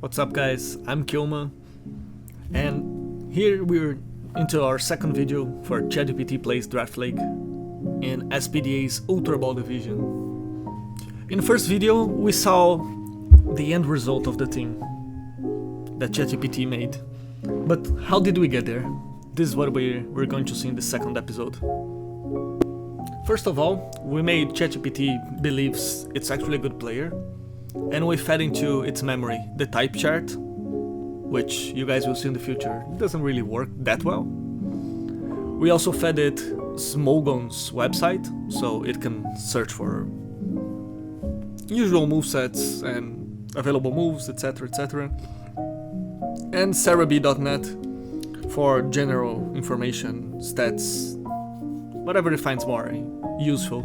What's up guys, I'm Kilma, and here we're into our second video for ChatGPT Plays Draft League in SPDA's Ultra Ball division. In the first video we saw the end result of the team that ChatGPT made, but how did we get there? This is what we're going to see in the second episode. First of all, we made ChatGPT believes it's actually a good player, and we fed into its memory the type chart, which you guys will see in the future. It doesn't really work that well. We also fed it Smogon's website, so it can search for usual movesets and available moves, etc, etc. And Sarahb.net for general information, stats, whatever it finds more useful.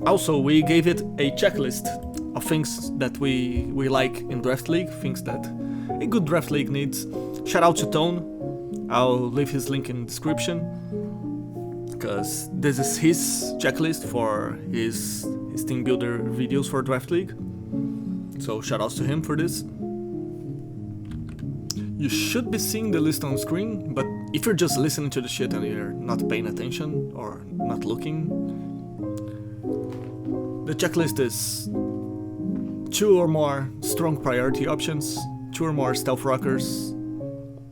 Also, we gave it a checklist of things that we like in Draft League, things that a good Draft League needs. Shout out to Tone, I'll leave his link in the description, because this is his checklist for his team builder videos for Draft League. So shout outs to him for this. You should be seeing the list on screen, but if you're just listening to the shit and you're not paying attention or not looking, the checklist is 2 or more strong priority options, 2 or more stealth rockers,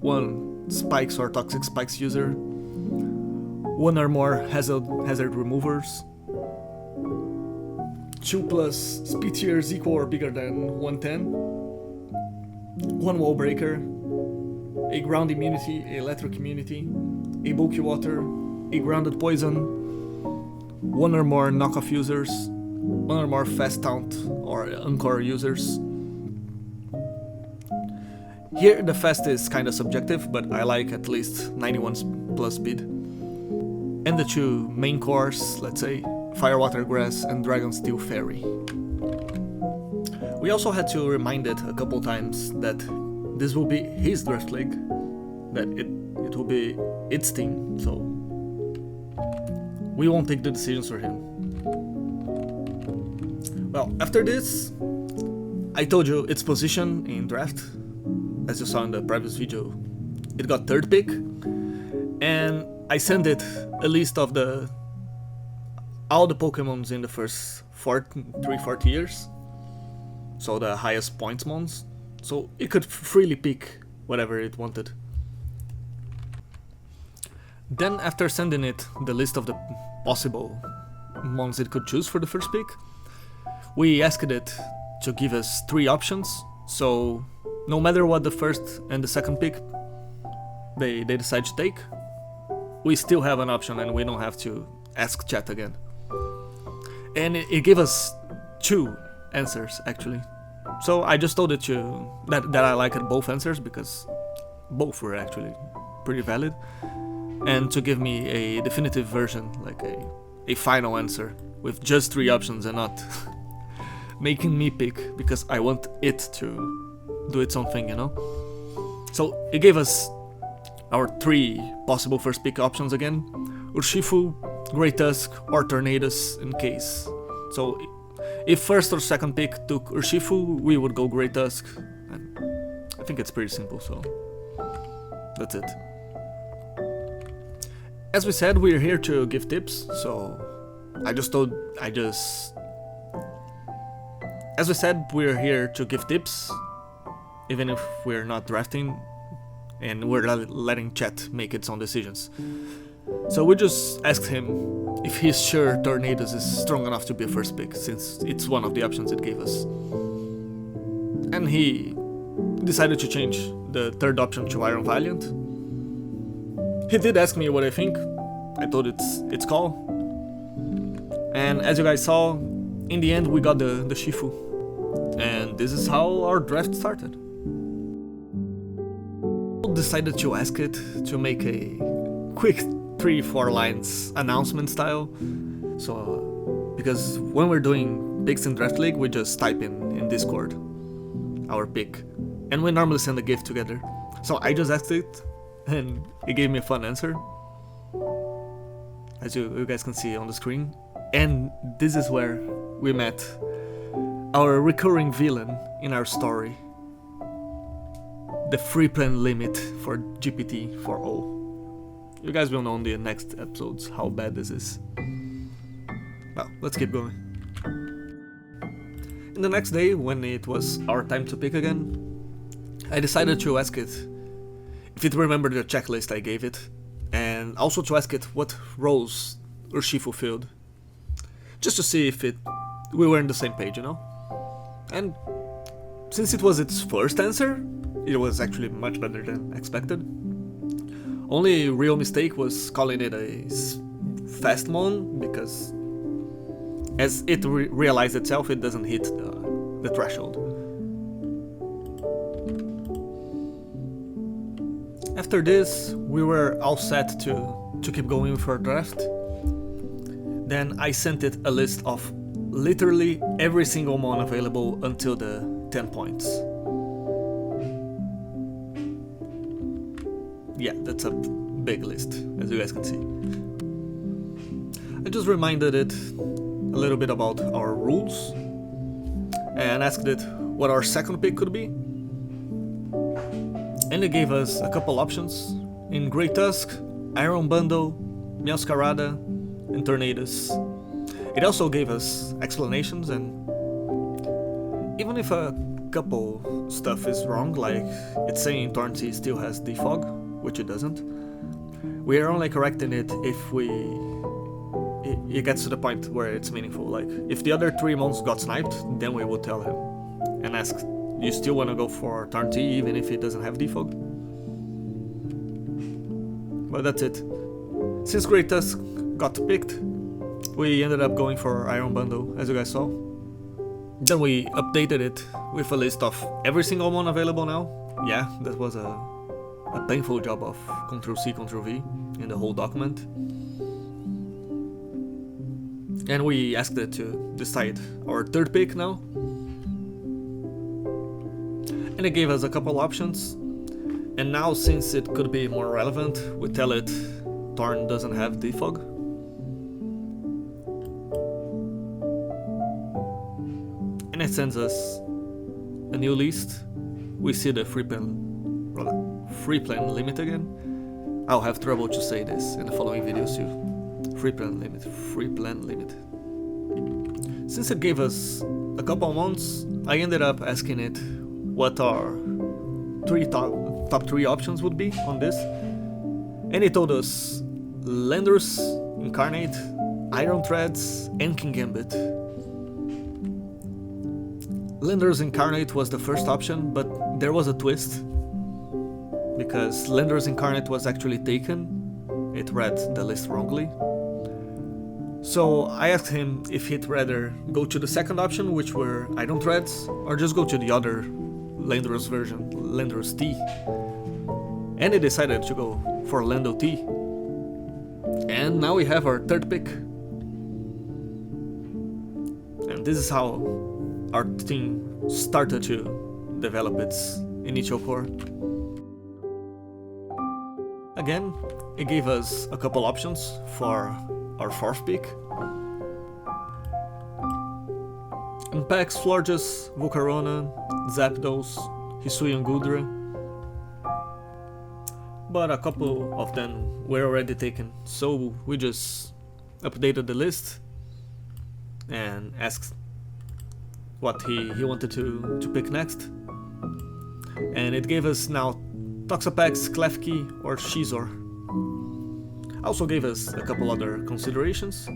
1 spikes or toxic spikes user, 1 or more hazard removers, 2+ speed tiers equal or bigger than 110, 1 wall breaker, a ground immunity, a electric immunity, a bulky water, a grounded poison, 1 or more knockoff users, 1 or more fast taunt or encore users. Here the fast is kinda subjective, but I like at least 91+ speed. And the 2 main cores, let's say, Fire Water Grass and Dragon Steel Fairy. We also had to remind it a couple times that this will be his Draft League, that it will be its team, so we won't take the decisions for him. Well, after this, I told you its position in draft. As you saw in the previous video, it got 3rd pick, and I sent it a list of all the Pokemons in the first 3-4 tiers, so the highest points mons, so it could freely pick whatever it wanted. Then after sending it the list of the possible mons it could choose for the first pick, we asked it to give us 3 options, so no matter what the first and the second pick they decide to take, we still have an option and we don't have to ask chat again. And it gave us 2 answers actually. So I just told it that I liked both answers because both were actually pretty valid, and to give me a definitive version, like a final answer with just 3 options and not making me pick because I want it to do its own thing, you know? So it gave us our 3 possible first pick options again: Urshifu, Great Tusk, or Tornadus in case. So if first or second pick took Urshifu, we would go Great Tusk, and I think it's pretty simple, so that's it. As we said, we're here to give tips, so as we said, we're here to give tips, even if we're not drafting, and we're letting chat make its own decisions. So we just asked him if he's sure Tornadus is strong enough to be a first pick, since it's one of the options it gave us. And he decided to change the 3rd option to Iron Valiant. He did ask me what I think. I told it's call. And as you guys saw, in the end we got the Shifu. And this is how our draft started. I decided to ask it to make a quick 3-4 lines announcement style. So, because when we're doing picks in Draft League, we just type in Discord our pick, and we normally send a GIF together. So I just asked it, and it gave me a fun answer, as you guys can see on the screen. And this is where we met our recurring villain in our story. The free plan limit for GPT-4o. You guys will know in the next episodes how bad this is. Well, let's keep going. And the next day, when it was our time to pick again, I decided to ask it if it remembered the checklist I gave it, and also to ask it what roles she fulfilled, just to see if we were on the same page, you know? And since it was its first answer, it was actually much better than expected. Only real mistake was calling it a fast mon, because as it realized itself, it doesn't hit the threshold. After this, we were all set to keep going with our draft. Then I sent it a list of literally every single mon available until the 10 points. Yeah, that's a big list, as you guys can see. I just reminded it a little bit about our rules and asked it what our second pick could be. And it gave us a couple options in Grey Tusk, Iron Bundle, Meowscarada, and Tornadus. It also gave us explanations, and even if a couple stuff is wrong, like it's saying Tornty still has defog, which it doesn't, we are only correcting it if it gets to the point where it's meaningful. Like if the other 3 mons got sniped, then we would tell him and ask, you still want to go for Tornty even if it doesn't have defog? But that's it. Since Grey Tusk got picked, we ended up going for Iron Bundle, as you guys saw. Then we updated it with a list of every single mon available now. Yeah, that was a painful job of Ctrl-C, Ctrl-V in the whole document. And we asked it to decide our third pick now. And it gave us a couple options. And now, since it could be more relevant, we tell it Torn doesn't have defog. And it sends us a new list. We see the free plan limit again. I'll have trouble to say this in the following videos too. Free plan limit. Since it gave us a couple months, I ended up asking it what our top 3 options would be on this. And it told us Landorus Incarnate, Iron Threads, and King Gambit. Landorus Incarnate was the first option, but there was a twist, because Landorus Incarnate was actually taken. It read the list wrongly. So I asked him if he'd rather go to the second option, which were Iron Threads, or just go to the other Landorus version, Landorus T. And he decided to go for Lando T. And now we have our third pick. And this is how our team started to develop its initial core. Again, it gave us a couple options for our fourth pick. Impacts, Florges, Volcarona, Zapdos, Hisuian Gudra. But a couple of them were already taken, so we just updated the list and asked what he wanted to pick next. And it gave us now Toxapex, Klefki, or Shizor. Also gave us a couple other considerations.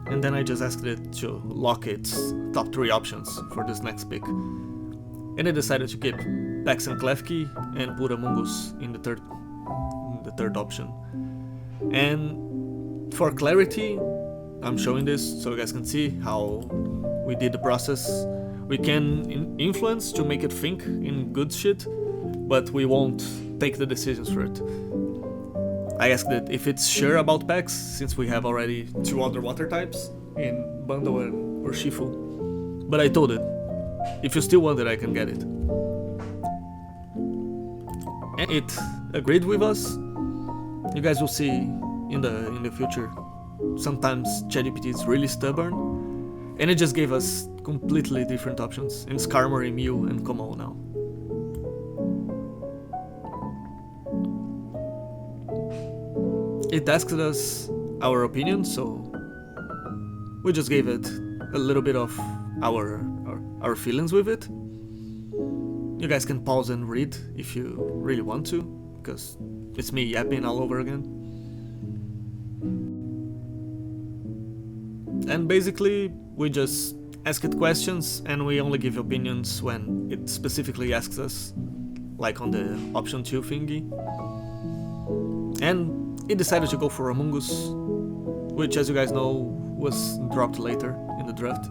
And then I just asked it to lock its top 3 options for this next pick. And it decided to keep Pex and Klefki and put Amungus in the third option. And for clarity, I'm showing this so you guys can see how we did the process. We can influence to make it think in good shit, but we won't take the decisions for it. I asked it if it's sure about Pex, since we have already 2 other water types in Bundle and Urshifu. But I told it, if you still want it, I can get it. And it agreed with us, you guys will see in the future, sometimes ChatGPT is really stubborn, and it just gave us completely different options in Skarmory, Mew, and Como now. It asked us our opinion, so we just gave it a little bit of our feelings with it. You guys can pause and read if you really want to, because it's me yapping all over again. And basically, we just ask it questions and we only give opinions when it specifically asks us, like on the option 2 thingy. And it decided to go for Among Us, which, as you guys know, was dropped later in the draft.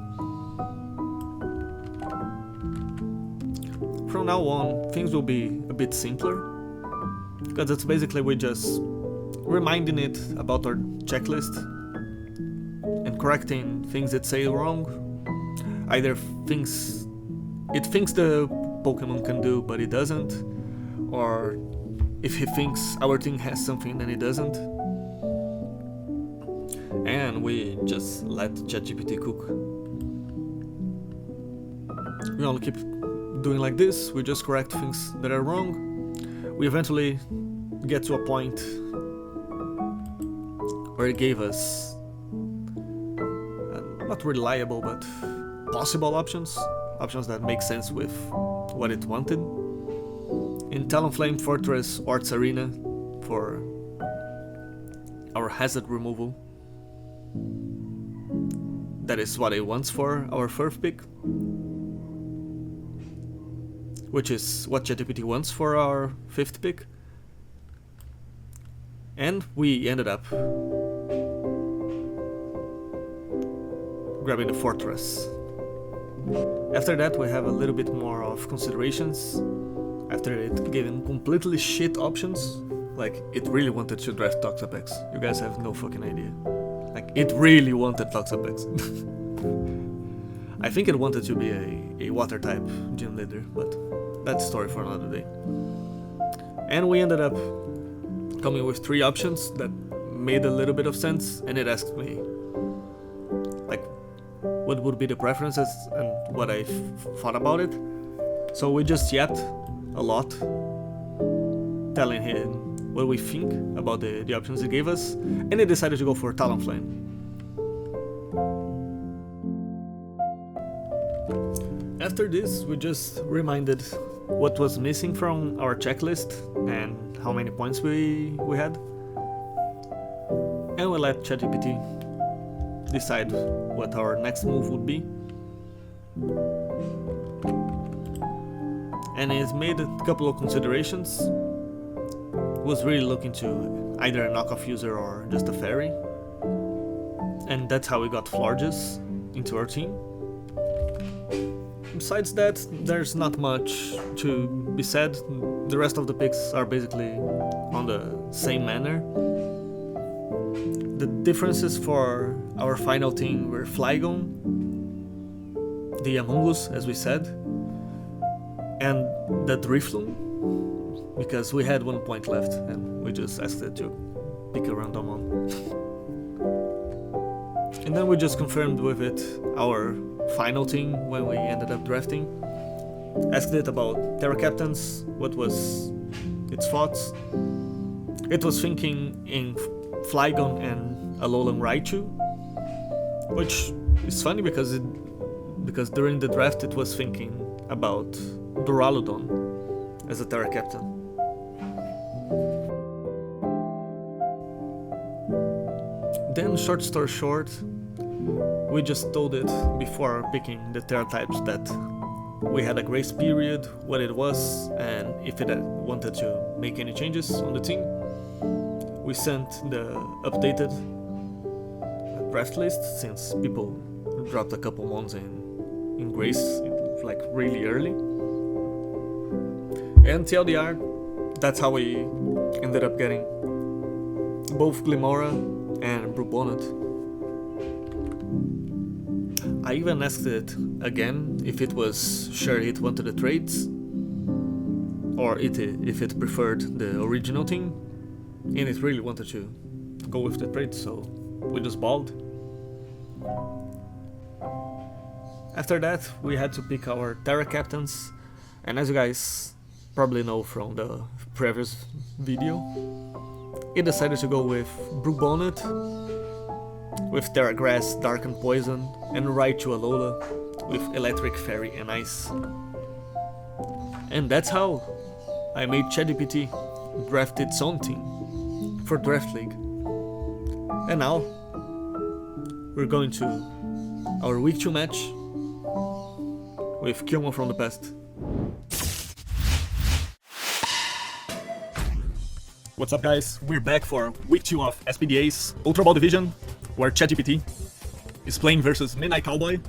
From now on, things will be a bit simpler, because it's basically we just reminding it about our checklist and correcting things it say wrong, either things it thinks the Pokemon can do but it doesn't, or if he thinks our team has something and it doesn't. And we just let ChatGPT cook. We only keep doing like this, we just correct things that are wrong. We eventually get to a point where it gave us not reliable but possible options that make sense with what it wanted. In Talonflame, Fortress, Orts Arena for our hazard removal. That is what it wants for our first pick, which is what ChatGPT wants for our 5th pick. And we ended up grabbing the Fortress. After that, we have a little bit more of considerations. After it giving completely shit options, like it really wanted to draft Toxapex. You guys have no fucking idea. Like it really wanted Toxapex. I think it wanted to be a water type gym leader, but that's a story for another day. And we ended up coming with 3 options that made a little bit of sense, and it asked me like what would be the preferences and what I thought about it. So we just yapped a lot, telling him what we think about the options he gave us, and he decided to go for Talonflame. After this, we just reminded what was missing from our checklist and how many points we had, and we let ChatGPT decide what our next move would be. And he's made a couple of considerations. Was really looking to either a knockoff user or just a fairy, and that's how we got Florges into our team. Besides that, there's not much to be said. The rest of the picks are basically on the same manner. The differences for our final team were Flygon, the Among Us, as we said, and the Drifloon, because we had 1 point left and we just asked it to pick a random one. And then we just confirmed with it our final team when we ended up drafting. Asked it about Terra Captains, what was its thoughts. It was thinking in Flygon and Alolan Raichu, which is funny because during the draft it was thinking about Duraludon as a Terra Captain. Then, short story short, we just told it before picking the Terra types that we had a grace period, what it was, and if it wanted to make any changes on the team. We sent the updated draft list, since people dropped a couple mons in grace like really early. And TLDR, that's how we ended up getting both Glimora and Brubonnet. I even asked it again if it was sure it wanted the traits, or if it preferred the original team. and it really wanted to go with the trade, so we just balled. After that, we had to pick our Terra captains, and as you guys probably know from the previous video, it decided to go with Brook Bonnet, with Terra Grass, Dark and Poison, and RAICHU-A with Electric, Fairy and Ice. And that's how I made ChatGPT draft its own team for Draft League. And now we're going to our Week 2 match with Kilmo from the past. What's up guys, we're back for Week 2 of SPDA's Ultra Ball Division, where ChatGPT is playing versus MidnightCowboi.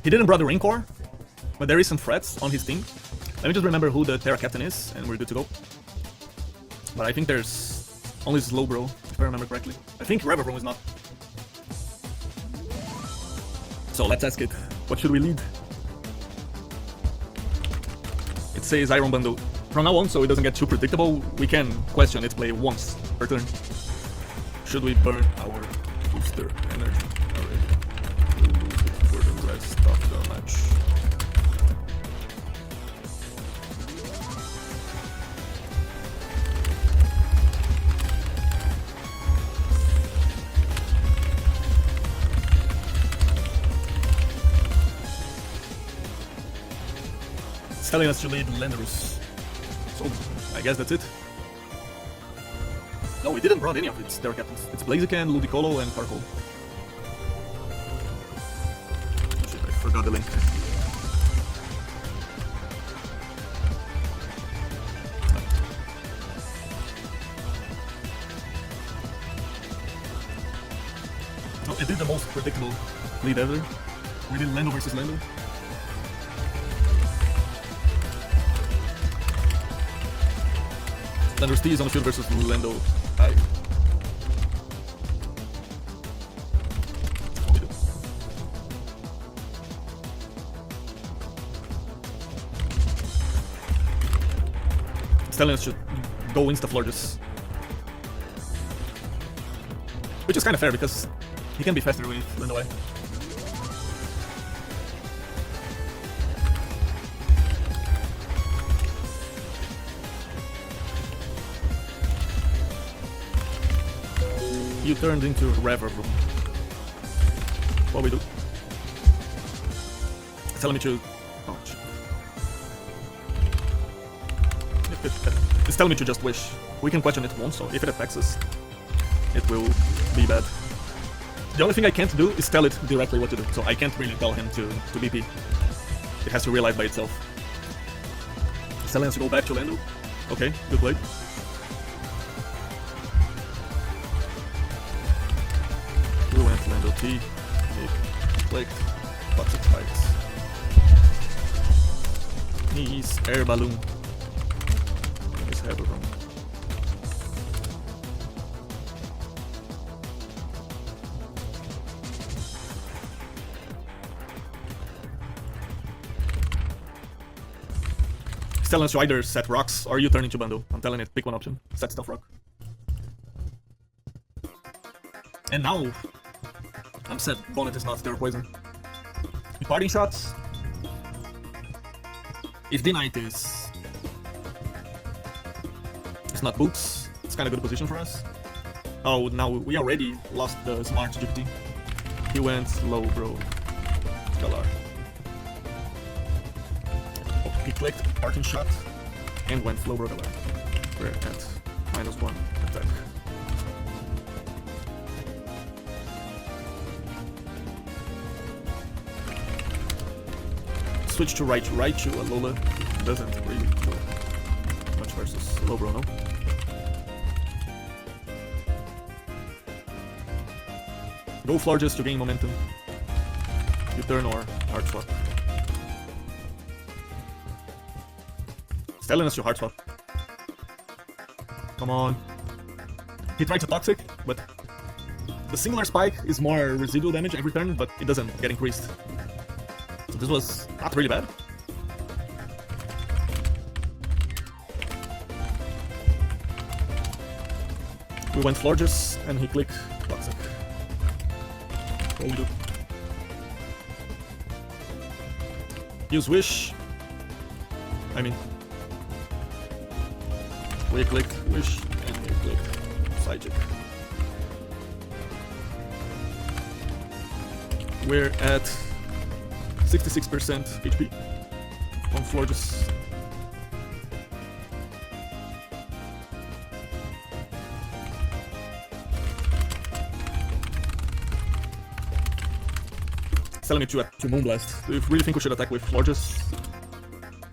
He didn't brought the Rancor, but there is some threats on his team. Let me just remember who the Terra captain is, and we're good to go. But I think there's only Slowbro, if I remember correctly. I think Reverbro is not. So let's ask it, what should we lead? It says Iron Bundle. From now on, so it doesn't get too predictable, we can question its play once per turn. Should we burn our booster energy already for the rest of the match? It's telling us to lead Landorus. So, I guess that's it. No, we didn't brought any of its Terra captains. It's Blaziken, Ludicolo, and Carcoal. Oh shit, I forgot the link. No, it did the most predictable lead ever. We did Lando versus Lando. Landorus T is on the field versus Lando I. It's telling us to go insta-Florges. Which is kind of fair because he can be faster with Lando I. You turned into Reverbro. What we do? It's telling me to... Oh, shit. It's telling me to just wish. We can question it once, so if it affects us, it will be bad. The only thing I can't do is tell it directly what to do, so I can't really tell him to BP. It has to realize by itself. It's telling us to go back to Lando. Okay, good play. Lando T, clicked, Toxic Spikes. He's Air Balloon. He's Reverbro. It's telling us to either set rocks or you turn into bundle. I'm telling it, pick one option. Set Stealth Rock. And now I'm set, Bonnet is not Terra Poison. Parting shots. If D-Knight is not Boots, it's kind of good position for us. Oh, now we already lost the smart GPT. He went Slowbro, Galar. Oh, he clicked Parting Shot and went Slowbro, Galar. We're at -1 attack. Switch to RAICHU-A. Lola doesn't really do much versus Slowbro, no? Go Florges to gain momentum. You turn or hard swap. It's telling us to hard swap. Come on. He tried to Toxic, but the singular spike is more residual damage every turn, but it doesn't get increased. So this was not really bad. We went Florges, and he clicked Toxic. Hold up. Use Wish. I mean, we click Wish, and he click Psychic. We're at 66% HP on Florges. Telling me to Moonblast. Do you really think we should attack with Florges?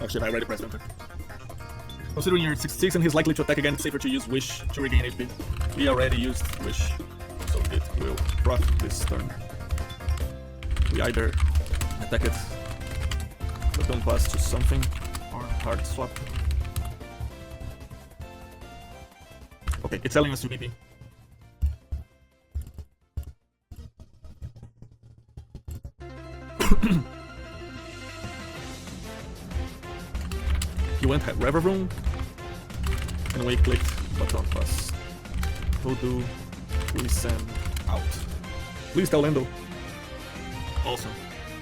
Oh shit, I already pressed enter. Considering you're 66 and he's likely to attack again, it's safer to use Wish to regain HP. We already used Wish, so it will proc this turn. We either attack it, but don't pass to something, or hard swap. Okay, it's telling us to BP. You went Rever Room, and we clicked button pass. Voodoo, we send out. Please tell Lando. Awesome.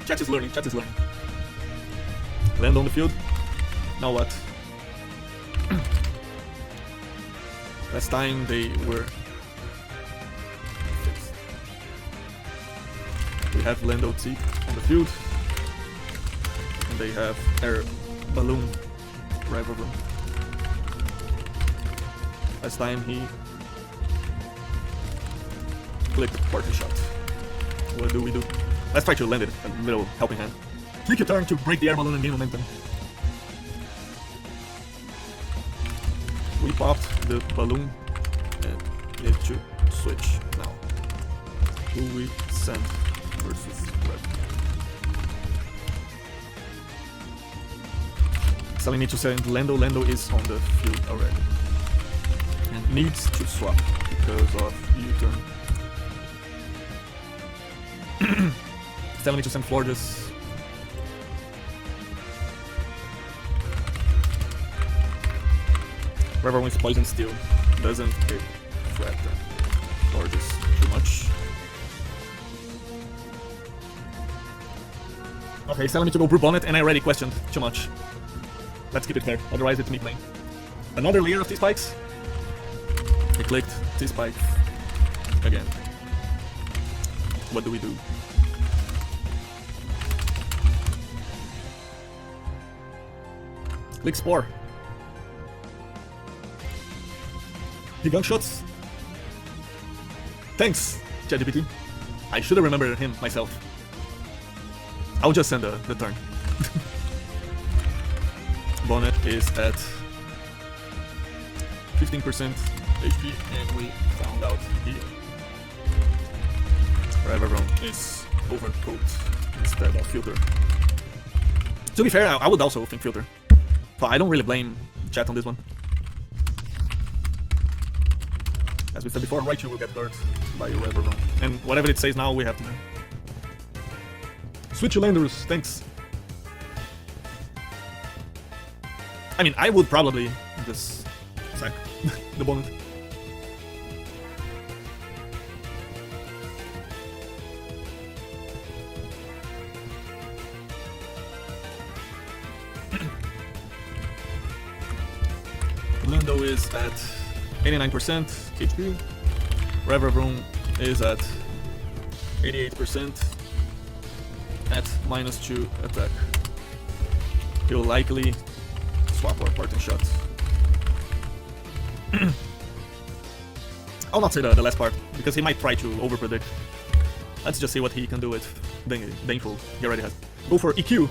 Chat is learning, chat is learning. Land on the field. Now what? Last time they were fixed. We have Land OT on the field. And they have Air Balloon Rival Room. Last time he clicked party shot. What do we do? Let's try to land it in the middle helping hand. Click your turn to break the air balloon and gain momentum. We popped the balloon and need to switch now. Who we send versus red. Telling me to send Lando. Lando is on the field already. And needs to swap because of U-turn. Telling me to send Florges. Wherever wins poison steel doesn't hit flat Florges too much. Okay, he's telling me to go Brew Bonnet and I already questioned too much. Let's keep it fair, otherwise it's me playing. Another layer of T-Spikes. He clicked T-Spike again. What do we do? Click Spore. He gunshots. Thanks, ChatGPT. I should have remembered him myself. I'll just send the turn. Bonnet is at 15% HP, and we found out he Rival Room is overcoat instead of filter. To be fair, I would also think filter. But I don't really blame chat on this one. As we said before, RAICHU will get hurt by Rival Room. And whatever it says now, we have to do. Switch your landers, thanks. I mean, I would probably just sack the bonnet. Lando is at 89% HP. Rival Room is at 88% at -2 attack. He'll likely swap or parting shot. I'll not say the last part, because he might try to overpredict. Let's just see what he can do with Baneful. He already has. Go for EQ.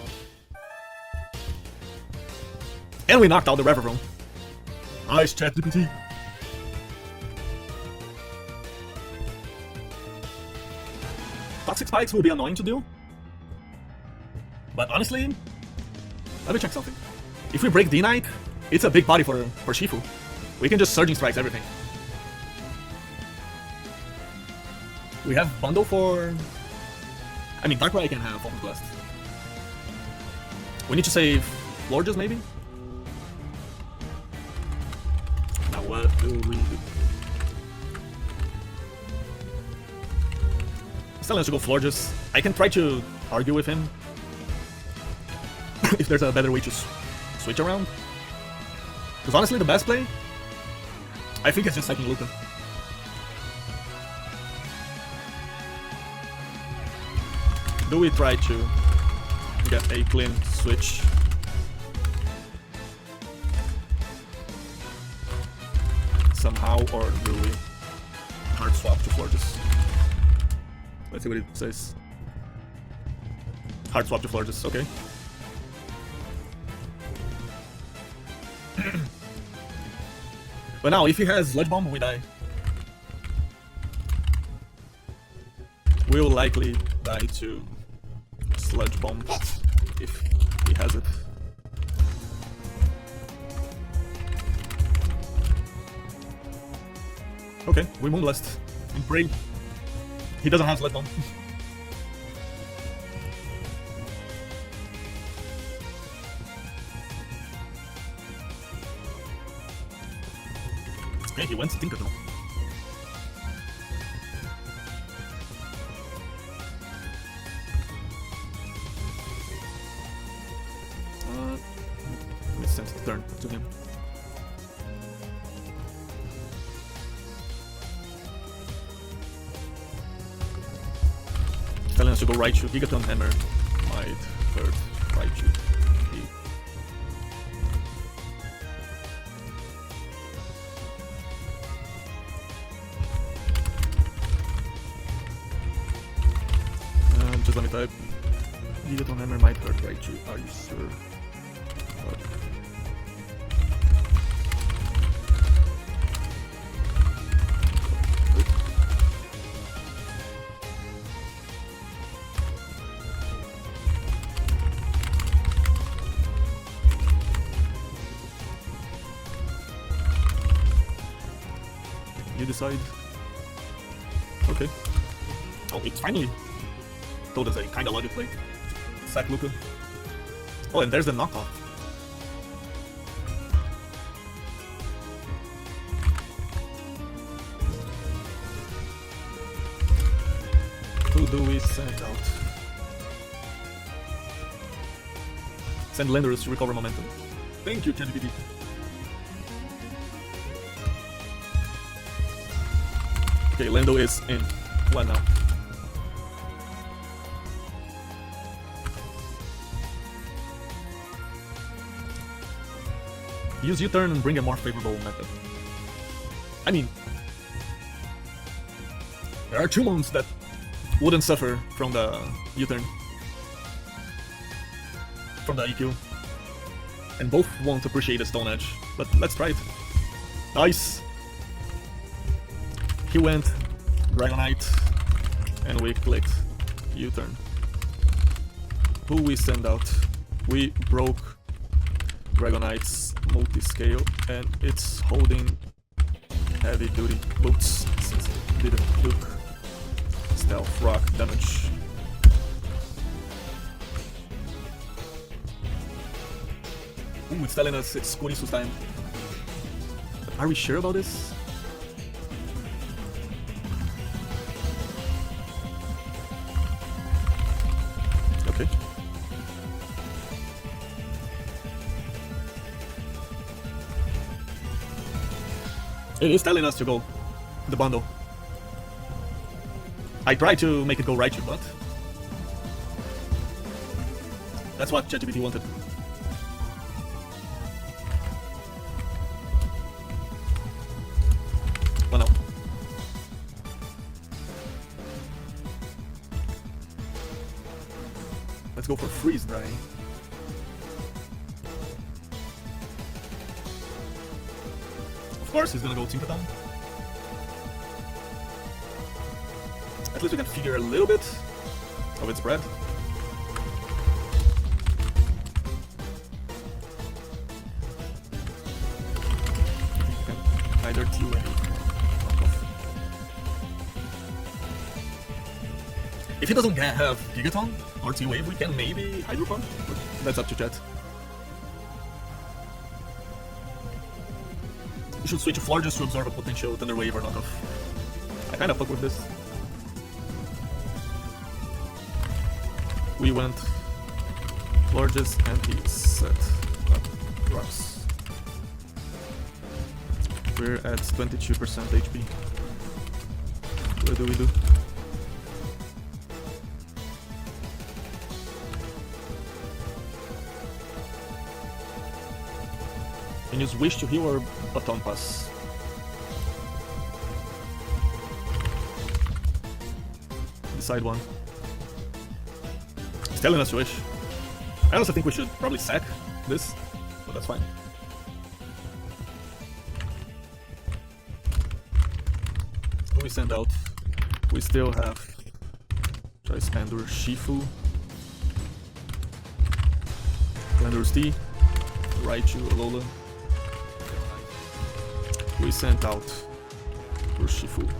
And we knocked out the Rival Room. Nice, ChatGPT. Toxic Spikes will be annoying to deal. But honestly, let me check something. If we break D-Knight, it's a big body for Shifu. We can just Surging Strikes everything. We have Bundle for... I mean, Darkrai can have Open Blast. We need to save Florges, maybe? Now what do we do? Still has to go Florges. I can try to argue with him if there's a better way to switch around. Because honestly, the best play, I think, is just sacking Luca. Do we try to get a clean switch? Somehow, or do we hard swap to Florges? Let's see what it says. Hard swap to Florges, okay. But now, if he has Sludge Bomb, we die. We'll likely die to Sludge Bomb if he has it. Okay, we Moonblast and pray he doesn't have Sludge Bomb. Okay, he went to Tinkerbell. Let's send the turn to him. Telling us to go Raichu, Gigaton Hammer might hurt Raichu. Just let me type. Gigaton Hammer might hurt Raichu, are you sure? You decide. Okay. Oh, it's finally told us a kinda logic play. Sack Luca. Oh, and there's the knockoff. Who do we send out? Send Landorus to recover momentum. Thank you, ChatGPT. Okay, Lando is in. What now? Use U-turn and bring a more favorable method. I mean, there are two mons that wouldn't suffer from the U-turn, from the EQ, and both won't appreciate the Stone Edge, but let's try it. Nice! He went Dragonite, and we clicked U-turn. Who we send out? We broke Dragonite's multi-scale, and it's holding heavy duty boots since it didn't took stealth rock damage. Ooh, it's telling us it's Kurisu's time. Are we sure about this? Okay. It is telling us to go the bundle. I tried to make it go Raichu, but that's what ChatGPT wanted. Well, no. Let's go for Freeze Dry. Of course he's gonna go Tinkaton. At least we can figure a little bit of its spread. Either TUA. If he doesn't have Gigaton or T-Wave, we can maybe Hydro Pump, but that's up to chat. We should switch a Floor just to absorb a potential Thunder Wave or knockoff. I kinda fuck with this. We went largest and he set up rocks. We're at 22% HP. What do we do? Can use wish to heal or baton pass? Decide one. He's telling us to wish. I also think we should probably sack this, but that's fine. Who we send out? We still have Trispandur Shifu, Glandor's D, RAICHU-A Lola. We sent out Urshifu.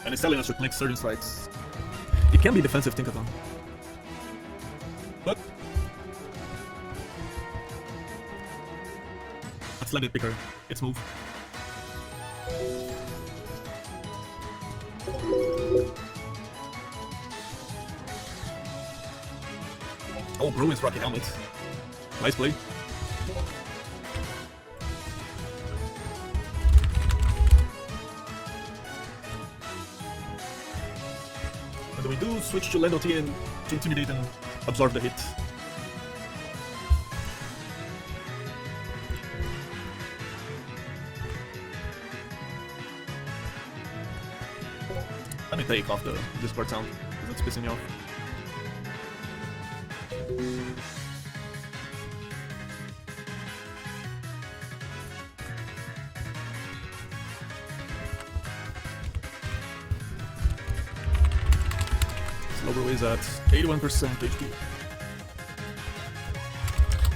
And it's telling us to click certain strikes. It can be defensive Tinkathon. But let's let it pick her. Its move. Oh, Bruin's Rocky Helmet. Nice play. What do we do? Switch to Lando T and to intimidate and absorb the hit. Let me take off the Discord sound, because it's pissing me off. Slowbro is at 81% HP.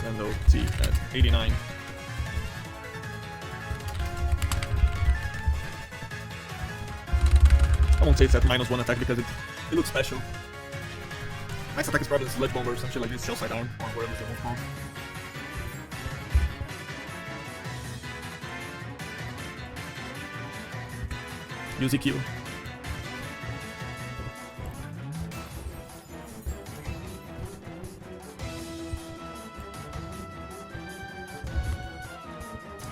Lando T at 89. I won't say it's at -1 attack because it looks special. Next attack is probably Sledge Bomber or some shit like this, Shell Side Arm, or whatever the move called. Use EQ.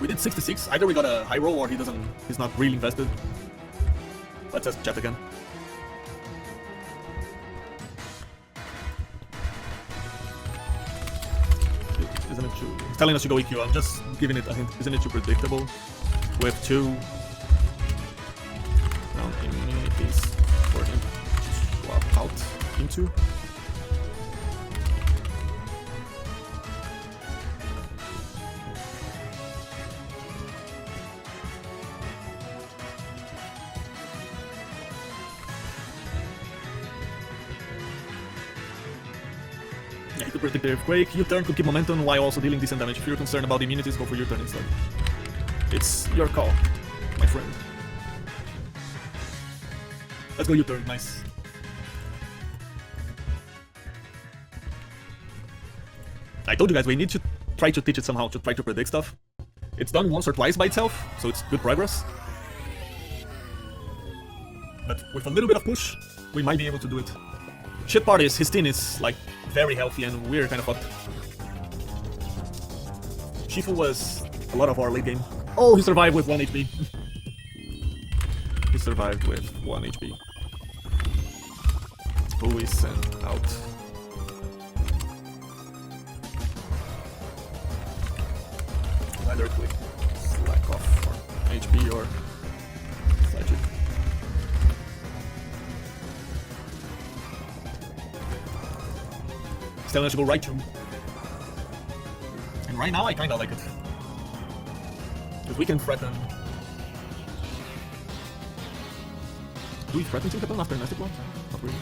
We did 66. Either we got a high roll or he's not really invested. Let's just chat again. Isn't it too... He's telling us to go EQ, I'm just giving it a hint. Isn't it too predictable? With 2 round immunities for him to swap out into. Yeah, he could predict the earthquake. U-turn could keep momentum while also dealing decent damage. If you're concerned about the immunities, go for U-turn instead. It's your call, my friend. Let's go U-turn, nice. I told you guys, we need to try to teach it somehow, to try to predict stuff. It's done once or twice by itself, so it's good progress. But with a little bit of push, we might be able to do it. Shit part is, his team is, like, very healthy and we're kind of fucked. Shifu was a lot of our late game. Oh, he survived with 1 HP. He survived with 1 HP. Who is sent out? Either quick slack off or HP or sledge it. Still eligible right to. And right now I kinda like it. If we can threaten... Do we threaten Tinkathon after Nasty Plot? Not really.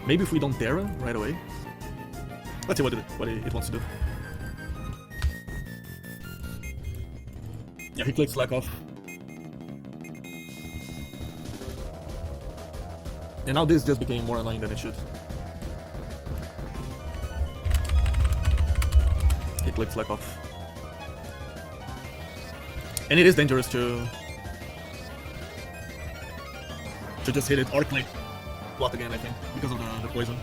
Maybe if we don't dare him right away. Let's see what it wants to do. Yeah, he clicked slack off. And now this just became more annoying than it should. He clicked slack off. And it is dangerous to just hit it or click plot again, I think, because of the poison.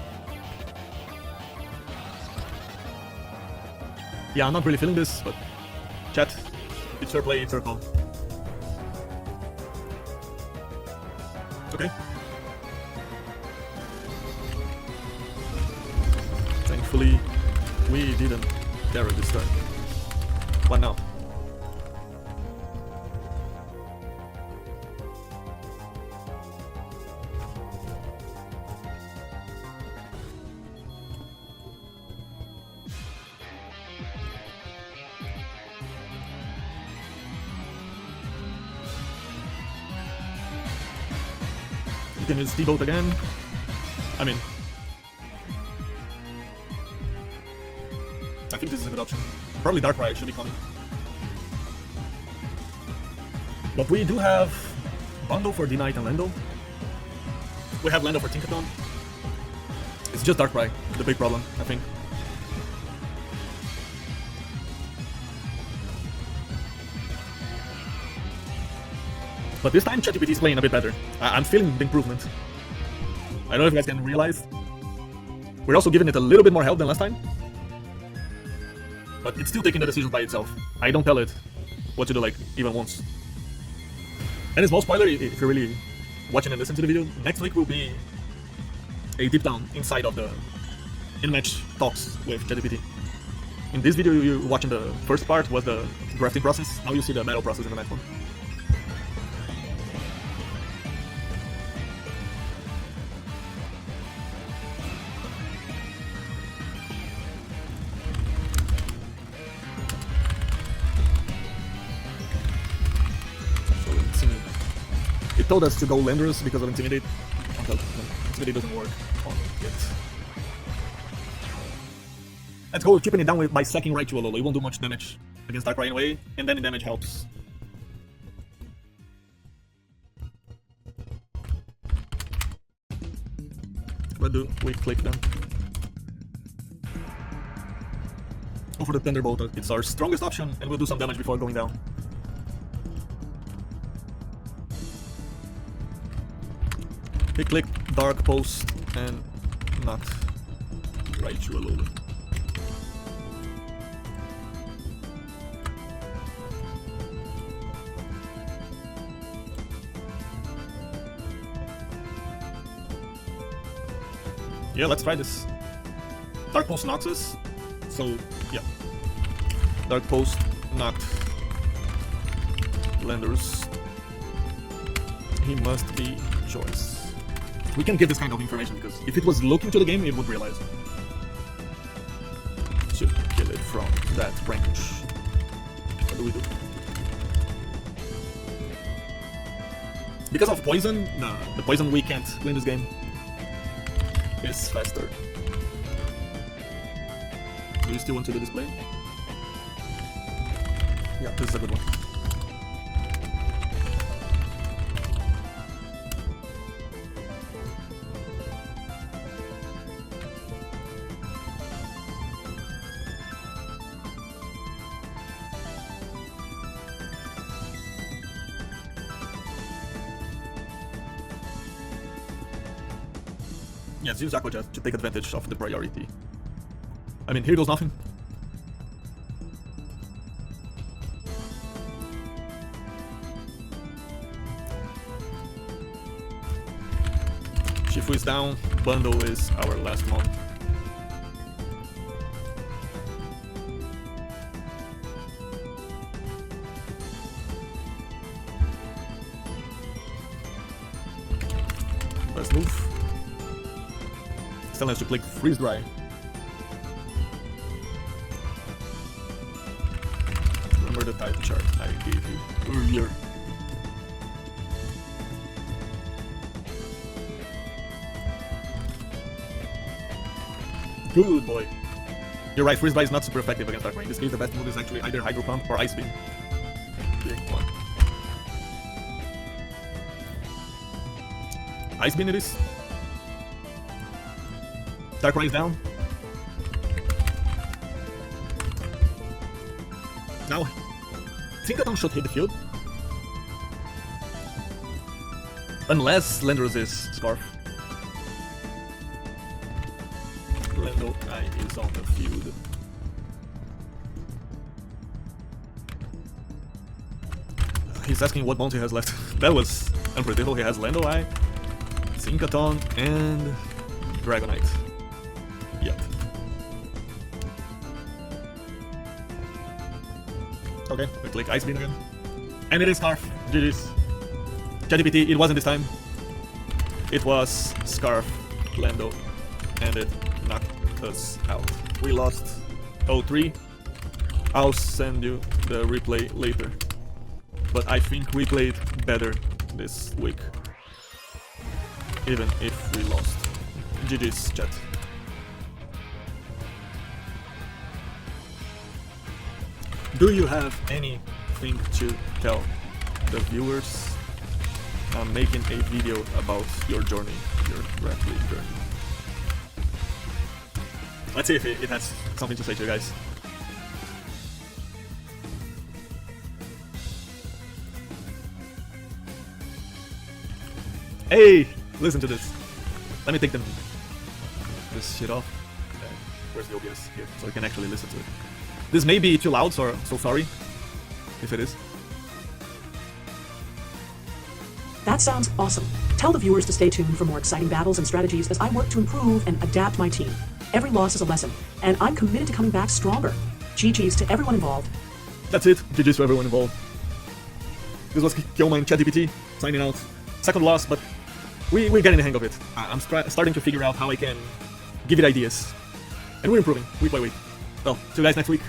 Yeah, I'm not really feeling this, but chat, it's your play, it's your call. Okay. Thankfully, we didn't terror this turn. What now? You can use Steamboat again. I mean, I think this is a good option. Probably Darkrai should be coming. But we do have Bundle for D-Knight and Lando. We have Lando for Tinkaton. It's just Darkrai, the big problem, I think. But this time ChatGPT is playing a bit better. I'm feeling the improvement. I don't know if you guys can realize. We're also giving it a little bit more help than last time. But it's still taking the decisions by itself. I don't tell it what to do, like, even once. And a small spoiler, if you're really watching and listening to the video, next week will be a deep down inside of the in-match talks with ChatGPT. In this video, you're watching the first part was the drafting process. Now you see the battle process in the next one. It told us to go Landorus because of Intimidate. Until Intimidate doesn't work on it. Let's go chipping it down by sacking RAICHU-A. It won't do much damage against Darkrai anyway, and then the damage helps. What do we click them? Go for the Thunderbolt. It's our strongest option, and we'll do some damage before going down. We click Dark Post and not RAICHU-A. Yeah, let's try this. Dark Post knocks us, so yeah. Dark Post knocked Landorus. He must be choice. We can give this kind of information because if it was looking to the game, it would realize. Should kill it from that branch. What do we do? Because of poison, the poison we can't win this game is faster. Do you still want to do display? Yeah, this is a good one. Yes, use Aqua Jet to take advantage of the priority. I mean, here goes nothing. Shifu is down, Bundle is our last one. Let's move. Still has to click Freeze Dry. Remember the type chart I gave you earlier. Good boy. You're right, Freeze Dry is not super effective against Darkrai. In this case, the best move is actually either Hydro Pump or Ice Beam. Big one. Ice Beam it is. Darkrai is down. Now, Tinkaton should hit the field. Unless Landros is Scarf. Lando I is on the field. He's asking what bounty he has left. That was unpredictable. He has Lando I, Tinkaton, and Dragonite. Yep. Okay, we click Ice Beam again. And it is Scarf. GG's. ChatGPT, it wasn't this time. It was Scarf, Lando, and it knocked us out. We lost 0-3. I'll send you the replay later. But I think we played better this week. Even if we lost. GG's, chat. Do you have anything to tell the viewers? I'm making a video about your journey, your grappling journey. Let's see if it has something to say to you guys. Hey, listen to this. Let me take this shit off. Where's the OBS? Here, so you can actually listen to it. This may be too loud, so sorry if it is. That sounds awesome. Tell the viewers to stay tuned for more exciting battles and strategies as I work to improve and adapt my team. Every loss is a lesson, and I'm committed to coming back stronger. GG's to everyone involved. That's it. GG's to everyone involved. This was Kioma and ChatGPT signing out. Second loss, but we're getting the hang of it. I'm starting to figure out how I can give it ideas. And we're improving week by week. Well, see you guys next week.